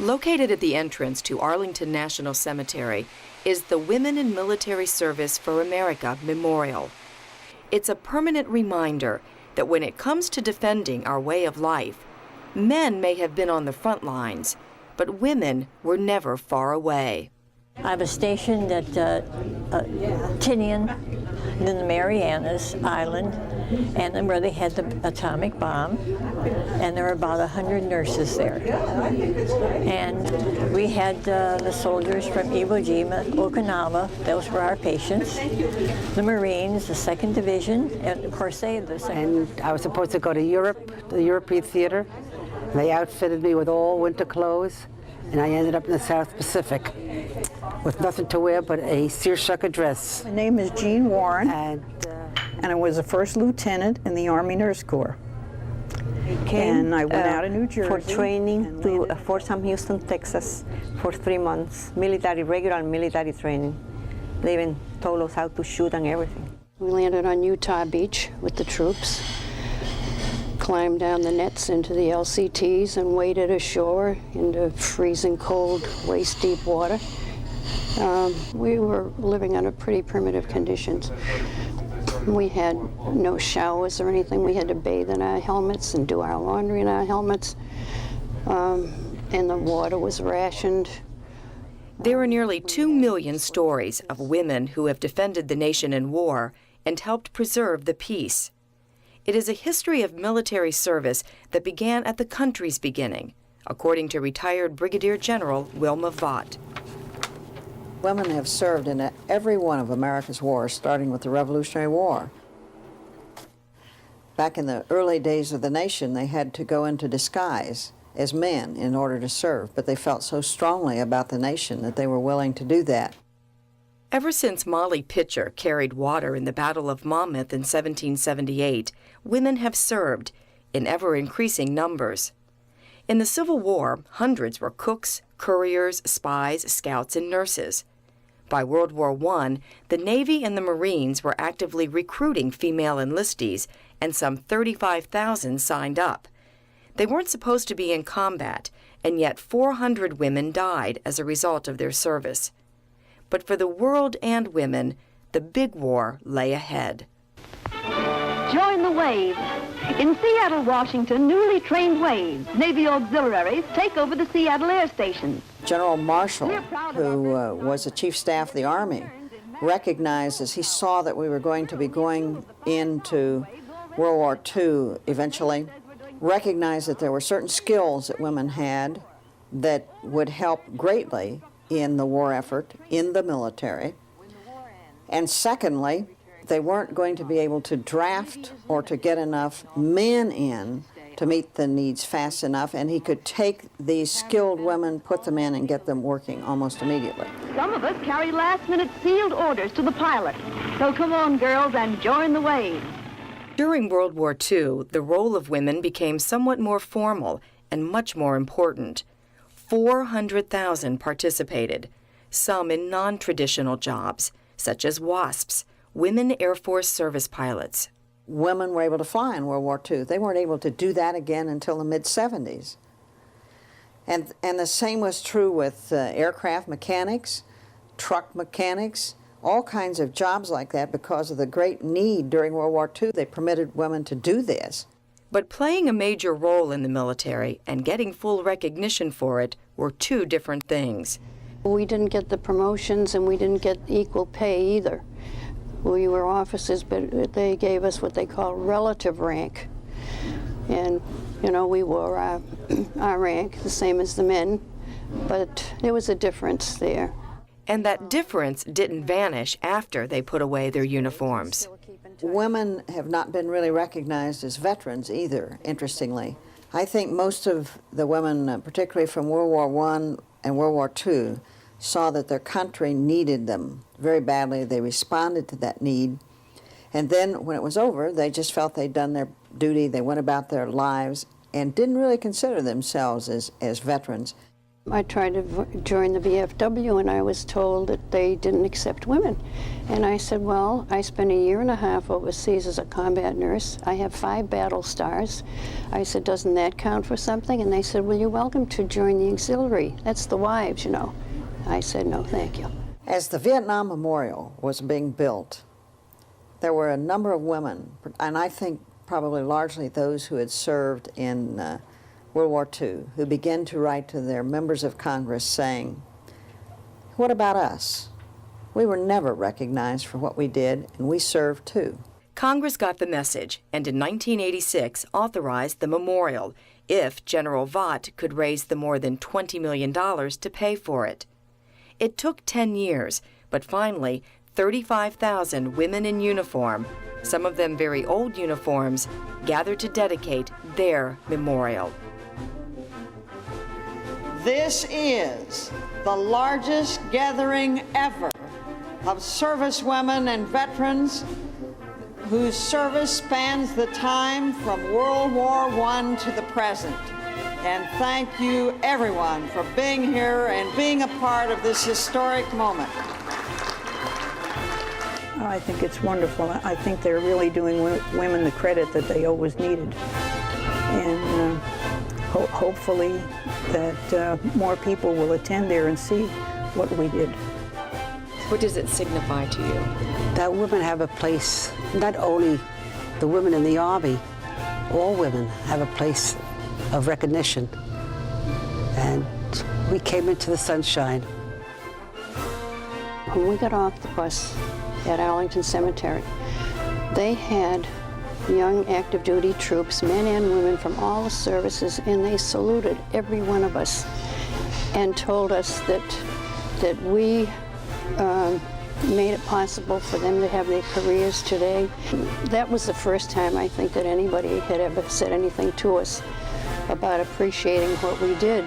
Located at the entrance to Arlington National Cemetery is the Women in Military Service for America Memorial. It's a permanent reminder that when it comes to defending our way of life, men may have been on the front lines, but women were never far away. I was stationed at Tinian, in the Marianas Island, and then where they had the atomic bomb, and there were about 100 nurses there. And we had the soldiers from Iwo Jima, Okinawa, those were our patients, the Marines, the 2nd Division, and of course they had the second. And I was supposed to go to Europe, the European theater. They outfitted me with all winter clothes, and I ended up in the South Pacific with nothing to wear but a seersucker dress. My name is Jean Warren, and I was a first lieutenant in the Army Nurse Corps. And I went out of New Jersey for training to Fort Sam Houston, Texas, for 3 months, regular military training. They even told us how to shoot and everything. We landed on Utah Beach with the troops, climbed down the nets into the LCTs and waded ashore into freezing cold, waist-deep water. We were living under pretty primitive conditions. We had no showers or anything. We had to bathe in our helmets and do our laundry in our helmets. And the water was rationed. There are nearly 2 million stories of women who have defended the nation in war and helped preserve the peace. It is a history of military service that began at the country's beginning, according to retired Brigadier General Wilma Vaught. Women have served in every one of America's wars, starting with the Revolutionary War. Back in the early days of the nation, they had to go into disguise as men in order to serve, but they felt so strongly about the nation that they were willing to do that. Ever since Molly Pitcher carried water in the Battle of Monmouth in 1778, women have served in ever-increasing numbers. In the Civil War, hundreds were cooks, couriers, spies, scouts, and nurses. By World War I, the Navy and the Marines were actively recruiting female enlistees, and some 35,000 signed up. They weren't supposed to be in combat, and yet 400 women died as a result of their service. But for the world and women, the big war lay ahead. Join the wave. In Seattle, Washington, newly trained waves, Navy auxiliaries, take over the Seattle Air Station. General Marshall, who was the Chief Staff of the Army, recognized as he saw that we were going to be going into World War II eventually, recognized that there were certain skills that women had that would help greatly in the war effort, in the military. And secondly, they weren't going to be able to draft or to get enough men in to meet the needs fast enough, and he could take these skilled women, put them in, and get them working almost immediately. Some of us carry last-minute sealed orders to the pilot. So come on, girls, and join the wave. During World War II, the role of women became somewhat more formal and much more important. 400,000 participated, some in non-traditional jobs, such as WASPs, Women Air Force Service Pilots. Women were able to fly in World War II. They weren't able to do that again until the mid-70s. And the same was true with aircraft mechanics, truck mechanics, all kinds of jobs like that. Because of the great need during World War II, they permitted women to do this. But playing a major role in the military and getting full recognition for it were two different things. We didn't get the promotions and we didn't get equal pay either. We were officers, but they gave us what they call relative rank. And, you know, we wore our rank the same as the men, but there was a difference there. And that difference didn't vanish after they put away their uniforms. Women have not been really recognized as veterans either, interestingly. I think most of the women, particularly from World War I and World War II, saw that their country needed them very badly. They responded to that need. And then when it was over, they just felt they'd done their duty. They went about their lives and didn't really consider themselves as veterans. I tried to join the VFW and I was told that they didn't accept women. And I said, well, I spent 1.5 years overseas as a combat nurse. I have 5 battle stars. I said, doesn't that count for something? And they said, well, you're welcome to join the auxiliary. That's the wives, you know. I said, no, thank you. As the Vietnam Memorial was being built, there were a number of women, and I think probably largely those who had served in World War II, who began to write to their members of Congress saying, what about us? We were never recognized for what we did, and we served too. Congress got the message and in 1986 authorized the memorial if General Vought could raise the more than $20 million to pay for it. It took 10 years, but finally 35,000 women in uniform, some of them very old uniforms, gathered to dedicate their memorial. This is the largest gathering ever of servicewomen and veterans whose service spans the time from World War I to the present. And thank you, everyone, for being here and being a part of this historic moment. I think it's wonderful. I think they're really doing women the credit that they always needed. And hopefully that more people will attend there and see what we did. What does it signify to you? That women have a place, not only the women in the Army, all women have a place of recognition. And we came into the sunshine. When we got off the bus at Arlington Cemetery, they had young active duty troops, men and women from all the services, and they saluted every one of us and told us that we made it possible for them to have their careers today. That was the first time I think that anybody had ever said anything to us about appreciating what we did.